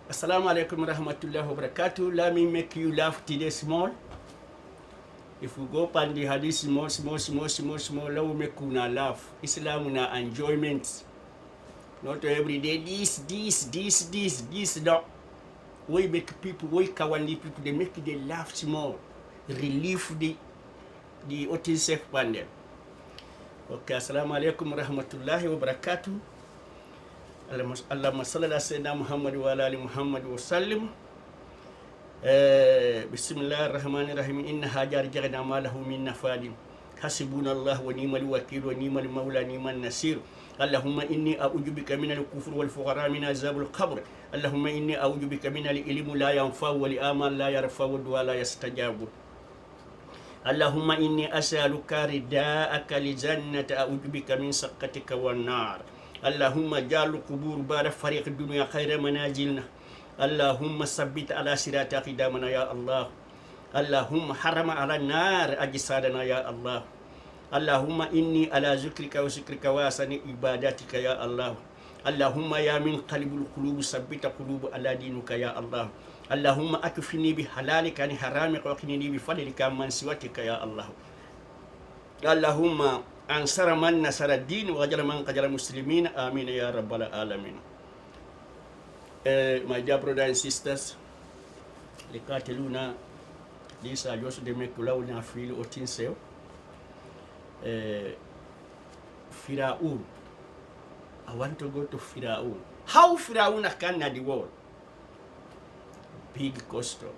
Assalamu alaikum rahmatullahi wa barakatuh. Let me make you laugh today small. If we go pan the hadith small, let me make you laugh. Islam na enjoyment. Not every day this. No. We make people, we kawani people, they make they laugh small. Relieve the autism pandem. Okay, assalamu alaikum rahmatullahi wa barakatuh. Allahumma salli ala sayyidina Muhammad wa ala ali Muhammad wa sallim. Bismillahirrahmanirrahim. Inna hajar jagna ma lahu min nafadim. Hasbunallahu wa ni'mal wakil wa ni'mal mawla ni'man nasir. Allahumma inni a'udhu bika minal kufri wal fuqara min azabil qabr. Allahumma inni a'udhu bika minal ilmi la yanfa wa li amal la yarfa wa du'a la yastajabu. Allahumma inni as'aluka rida'aka li jannati a'udhu bika min sakhatika wan nar. Allahumma ja'al qubur ba'da fariq dunya khayra manazilna. Allahumma sabbit ala sirati aqdamana ya Allah. Allahumma harama ala nar ajsadana ya Allah. Allahumma inni ala zikrika wa zikrika wa asani ibadatika ya Allah. Allahumma ya min qalbul qulub sabbita qulub ala dinuka ya Allah. Allahumma akfini bi halalika ni haramika wa qini bi fadlika man siwatika ya Allah. Allahumma ansara man nasara din wa jala man qajala muslimin. Amin ya rabbal alamin. My dear brothers and sisters, Luna, these are just the make Launa feel or tinsel. Firaun. I want to go to Firaun. How Firaun can the world? Big custom.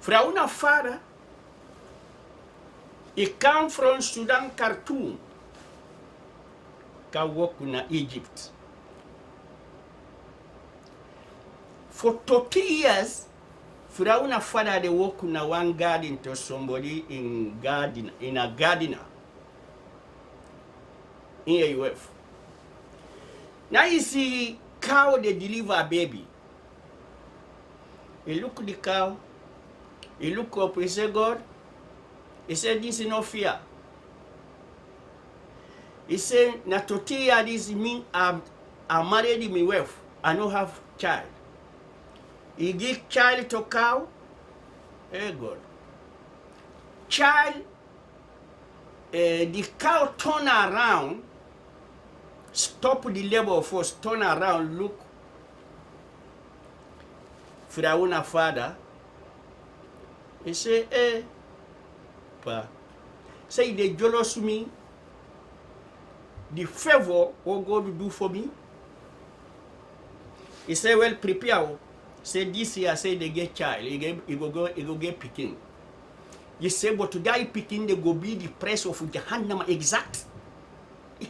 Firaun father, he come from Sudan, Khartoum. Can work in Egypt. For 30 years, Firaun father they work in one garden to somebody in a gardener in AUF. Now you see cow they deliver a baby. He look the cow, he look up, he say, God, he said, this is no fear. He said, na 30 years this mean I'm married in my wife, I don't have child. He give child to cow. Hey God. Child, the cow turn around, stop the labor force, turn around, look. Firaun father, he say, pa. Say they jealous me. The favor what God do for me. He say, well, prepare. Say this year, say they get child, he go get picking. You say, but to die picking, they go be the price of Jahannam exact.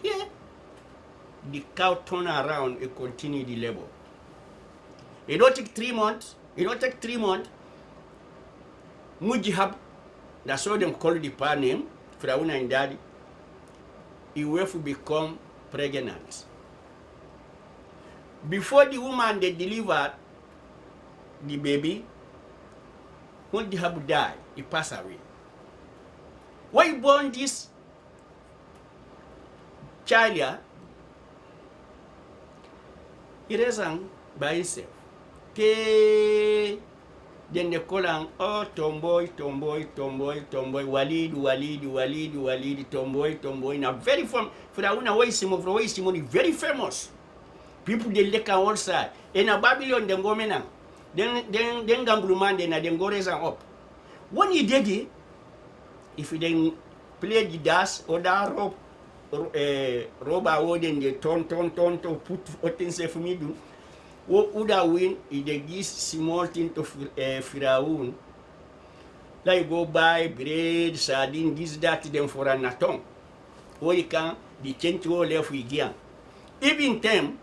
Yeah. The cow turn around and continue the labor. It don't take 3 months. Mujihab, that's how them call the pa name, Firaun and daddy. He will become pregnant. Before the woman they delivered the baby, when the Habu died, he passed away. Why born this child here? He raised by himself. Then they call him, oh, tomboy, Walid, tomboy. Now very famous. Firaun very famous. People they look on all side. In a Babylon, they go now. Then Gambluman, then go raise up. When he did it, if he then play the dance or that rope, rubber, then they turn to put things for me do. What would I win if they give small thing to Firaun? Like go buy bread, sardine, this, that, them for an atom. Or you can, the change all left with again. Even them,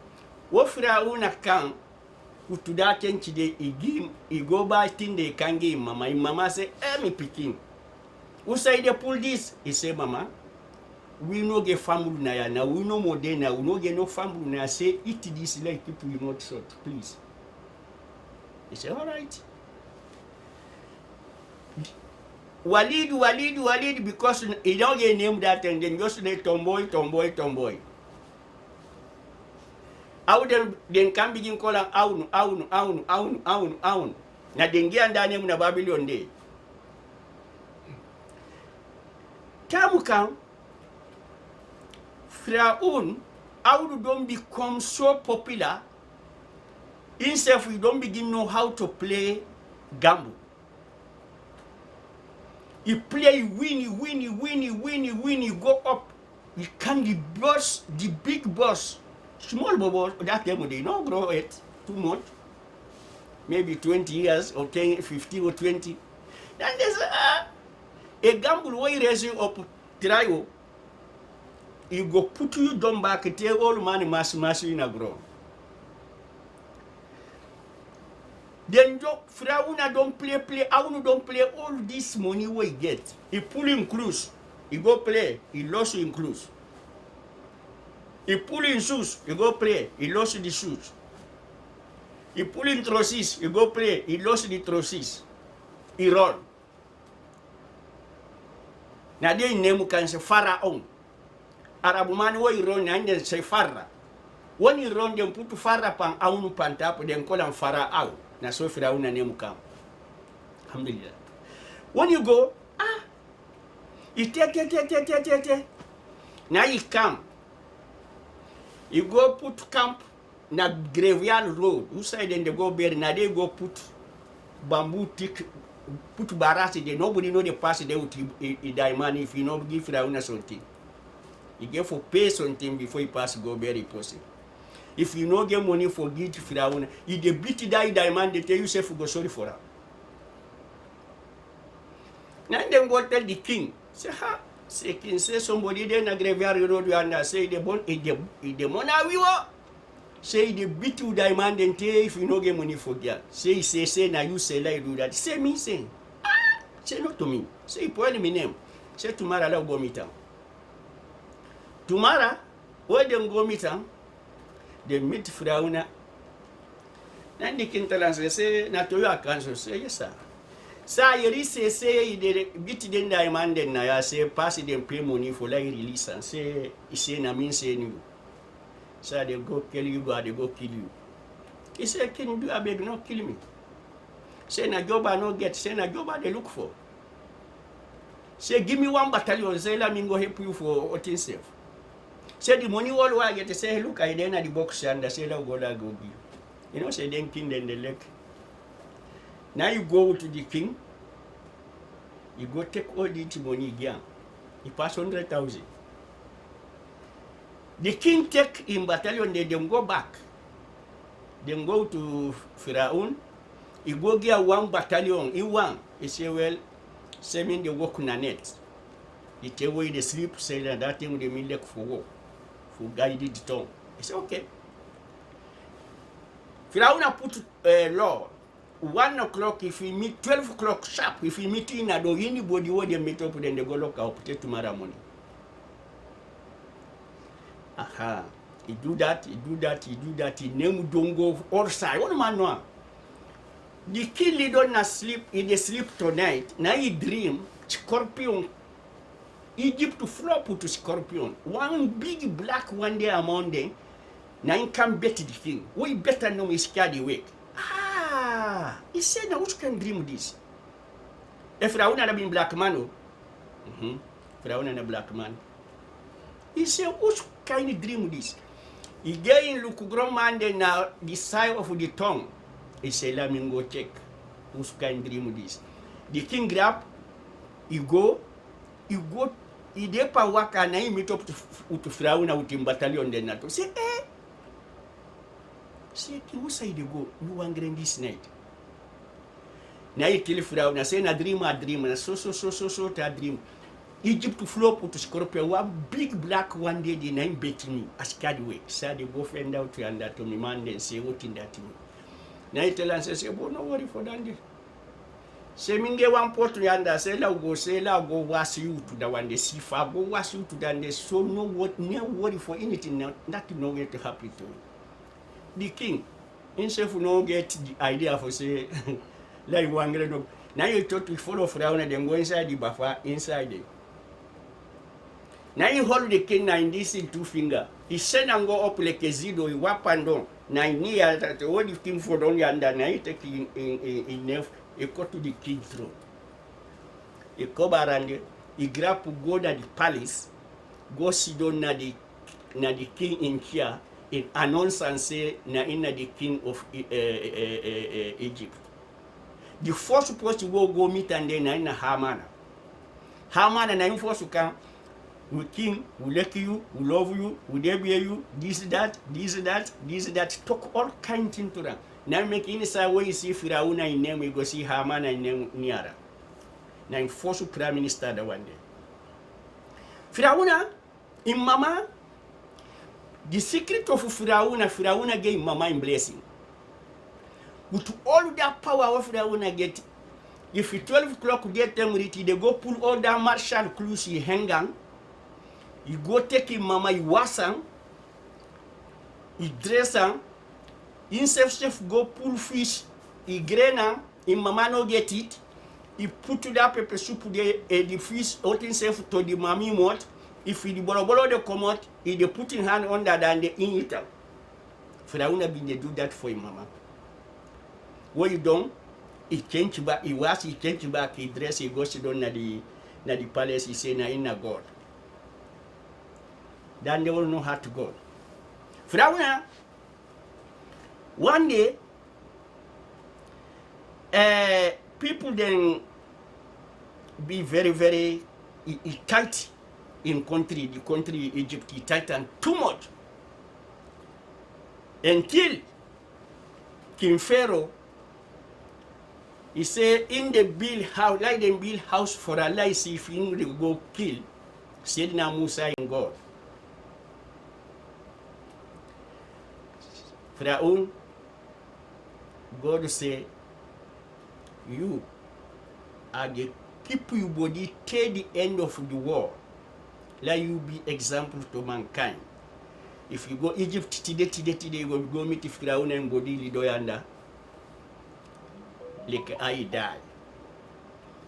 what Firaun can, to that change they give, he go buy thing they can give mama. And mama say, me picking. Who say they pull this? He say, mama, we no get family now, we no more day now, we no get no family now. Say, eat this like people you not short, please. He say, all right. Walid, because he don't get name that and then just say tomboy. Au den can begin calling aunu. Na dengia ndani muna Babylon de. Tamu kan Firaun aunu don't become so popular. Himself, we don't begin know how to play gamble. You play, win, you go up. You can the boss, the big boss. Small boss, that time they don't grow it too much. Maybe 20 years or 10, 15 or 20. Then there's a gamble way raising up trial. You go put you down back, tell all money mass in a grow. Then Firauna don't play, Aunu don't play all this money we get. He pull in cruise, he go play, he lost in cruise. He pull in shoes, he go play, he lost the shoes. He pull in trousers, he go play, he lost the trousers. He run. Now they name can say Pharaoh. Arabu man where he run and then say Pharaoh. When he run, them put Pharaoh pan Aunu pan tap, then call him Pharaoh. Na so Firauna name come. Alhamdulillah. When you go, you take. Now you come. You go put camp na graveyard road. Who side then they go bury. Now they go put bamboo tick, put barrage there. Nobody know they pass there with a diamond if you know give Firauna something. You get for pay something before you pass go bury person. If you no get money for give to Firauna, if they beat die diamond, they tell you say go sorry for her. Now them go tell the king, say say king say somebody there na graveyard road and say the money we want. Say they beat you diamond and tell if you no get money for girl. Say now you say like do that. Say me say, say not to me. Say point me name. Say tomorrow I'll go meet him. Tomorrow, where them go meet him? They meet Firauna. Then the king tell us, say, na to your council, say, yes, sir. Sir, you say, they beat the diamond and I say, pass them pay money for like release and say, na mean say you. Sir, they go kill you, but they go kill you. He said, can you do a beg not kill me? Say, na job I no get, say, na job I they look for. Say, give me 1 battalion, say, let me go help you for what yourself. Say the money all I get to say, look, I then at the box and I say, go give. You know, say then king then the leg. Now you go to the king, you go take all the money again. He pass 100,000. The king take in battalion, they them go back. Then go to Firaun, he go get 1 battalion, he won. He say, well, same they work on a net. He tell where they sleep, say that thing they mean like for work. Who guided the tongue. He said, okay. Firauna put law. 1 o'clock, if we meet 12 o'clock sharp, if we meet in anybody where they meet up, then they go look out tomorrow morning. Aha. He do that. He name don't go all side. What man know? The king leader na sleep, he sleep tonight. Now he dream, scorpion. Egypt to flop to scorpion. 1 big black one day among them. Now he can bet the king. We better know he scared awake. He said, now who can dream this? If Firaun had been black man, Firaun and a black man. He said, who can dream this? He gave look man then now the side of the tongue. He said, let me go check. Who can dream this? The king grab, he go, he depa waka na he meet up to Firauna with him battalion then NATO. Say, say, who say they go? You want this night? Now he tell Firauna, say, na dream, so, ta dream. Egypt to flow to Scorpio, 1 big black one day, the name bet me, a scared way. So they go find out to and that to me man, then say, what in that thing? Now he tell and say, well, no worry for that day. Say, minge 1 pot yanda, say, la go wash you to the one, the sifa, go wash you to the so no worry for anything, nothing no get to happen to you. The king, himself no get the idea for say, like 100 dog. Now you thought to follow Firaun and then go inside the buffer, inside there. Now you hold the king in this in two finger. He send and go up like a zido, he wap and down. Now near that all the king for down yonder, now he take in nerve, he go to the king throne. He come around, he grab to go to the palace, go sit down na the king in chair, and announce and say na in the king of Egypt. The first supposed to go meet and then na Haman. Haman and I'm forced to come. We king, we like you, we love you, we dare you, this, that, talk all kind of things to them. Now make inside way you see Firauna in name, we go see Haman in name Niara. Now I'm forced to prime minister the one day. Firauna, in mama, the secret of Firauna gave mama in blessing. With all that power of Firauna get, if 12 o'clock get them ready, they go pull all that martial clothes he hang on. You go take him mama, you wash him, you dress him, chef go pull fish, he grain him, him mama no get it, he put to that pepper soup the fish, out himself to the mommy mouth, if he the bolo they come out, he they put in hand under and they eat it. Firauna be they do that for him mama. What you done? He change back, he wash, he change back, he dress, he goes down na the palace, he say na in a God. Then they will know how to go. Firauna, one day, people then be very, very tight in country, the country Egypt, tight and too much. Until King Pharaoh, he say in the build house, like them build house for Allah, see if you go kill Sayyidina Musa in God. Pharaoh, God say, you are the keep your body till the end of the world. Let you be example to mankind. If you go Egypt today, you will go meet Pharaoh and body lidoyanda. Like I die.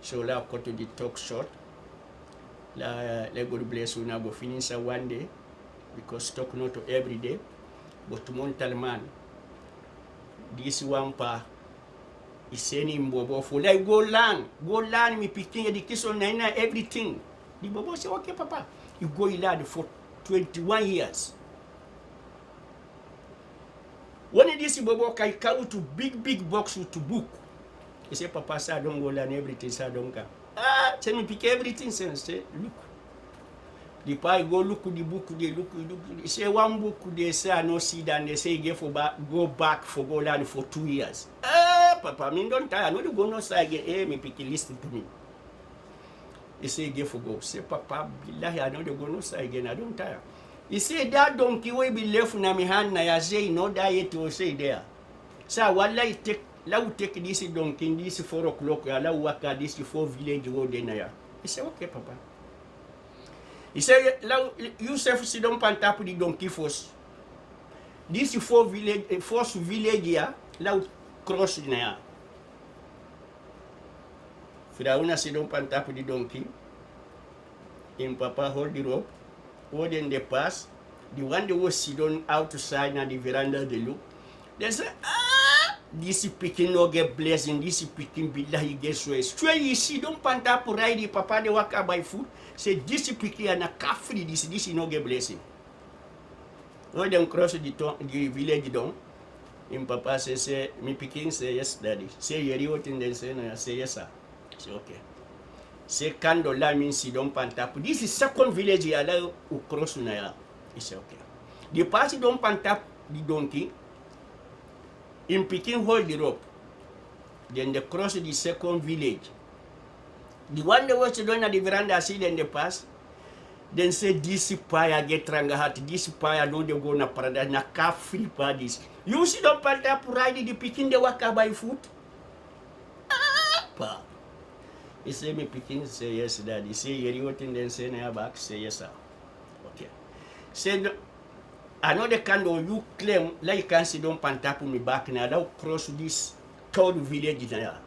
So la cut to the talk short. Let God bless you now go finish one day. Because talk not to every day. But montal man, this one pa, is sending Bobo for like go learn me picking education na everything. The Bobo say, okay, papa, you go learn for 21 years. When this Bobo can come to big box to book, he say, papa, sir, don't go learn everything, sir, don't come. Tell me pick everything, sir, say, look. The pie go look at the book, they look. They say one book, they say I no see that, they say go back for go learn for 2 years. Papa, me don't tire. I know you go no say again. Me pick listen to me. He say for go. Say papa, billahi, I know you go no say again. I don't tire. He say that donkey will be left na me hand na ya say no die yet to say there. So wallahi take, take this donkey this 4 o'clock. La waka this 4 village road na ya. He say okay, papa. He said, you self sit down on top of the donkey first. This is first village here, now cross in here. Firauna sit down on top of the donkey. And papa hold the rope. Hold in the pass. The one that was sit down outside on the veranda, they look. They say, this is picking no get blessing, this is picking billahi get so straight. You see, don't pan top ride the papa they walk by foot. Say this is picking and a kafri, this is no get blessing. When them cross the village down, and papa say, me picking say yes, daddy. Say you what in then say no, say yes, sir. Say okay. Say candle la means you don't pan top. This is second village you allow to cross na ya. He say okay. The party don't pan top the donkey. In picking hold the rope. Then they cross the second village. The one that was doing at the veranda, see then they pass. Then say this pie get ranga hat, this pie no they go na parada na ka free pa this. You see don't pan up ride the picking the waka by foot. Pa. He say me picking say yes daddy. Say you what in then say na back say yes sir. Okay. Say another kind of you claim like you can see don't pan tap me back now. Now cross this third village there.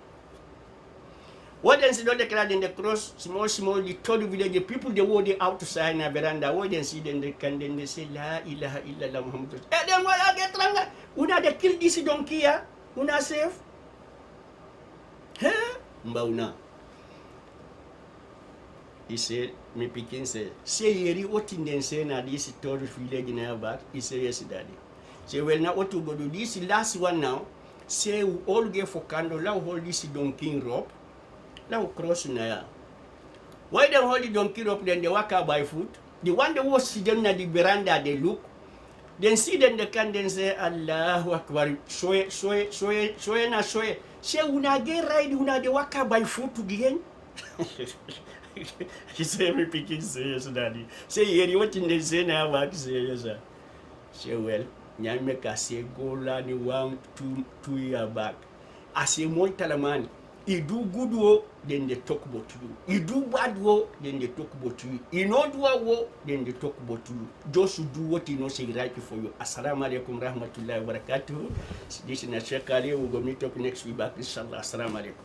What then see the crowd in the cross, small, the third village, the people they were outside in a veranda, what then see then they can then they say, La ilaha illallah Muhammad. And then what I get wrong, una they kill this donkey, una safe. Huh? Mbauna. He said, me picking say yeri what in then say na this third village in our back. He said, yes, daddy. Say, well, now what to go do this last one now. Say we all get for candle, now hold this donkey rope. Now cross na. Why they hold the donkey rope, then they walk out by foot? The one that was sitting at the veranda, they look. Then see them, they can then say, Allahu Akbar, soe. Say, una get ride, una they walk out by foot again. He said, me picking say, yes, daddy. Say, here, what in they say now, what say, yes, sir. Say, well, Nyameka say, go land 1-2 years back. I say, Montalamani. You do good work, then they talk about you. You do bad work, then they talk about you. You not do work, then they talk about you. Just do what you know say right for you. Assalamu alaikum rahmatullahi wa barakatuh. This is Sheikh Ali. We'll go meet up next week back. Inshallah. Assalamu alaikum.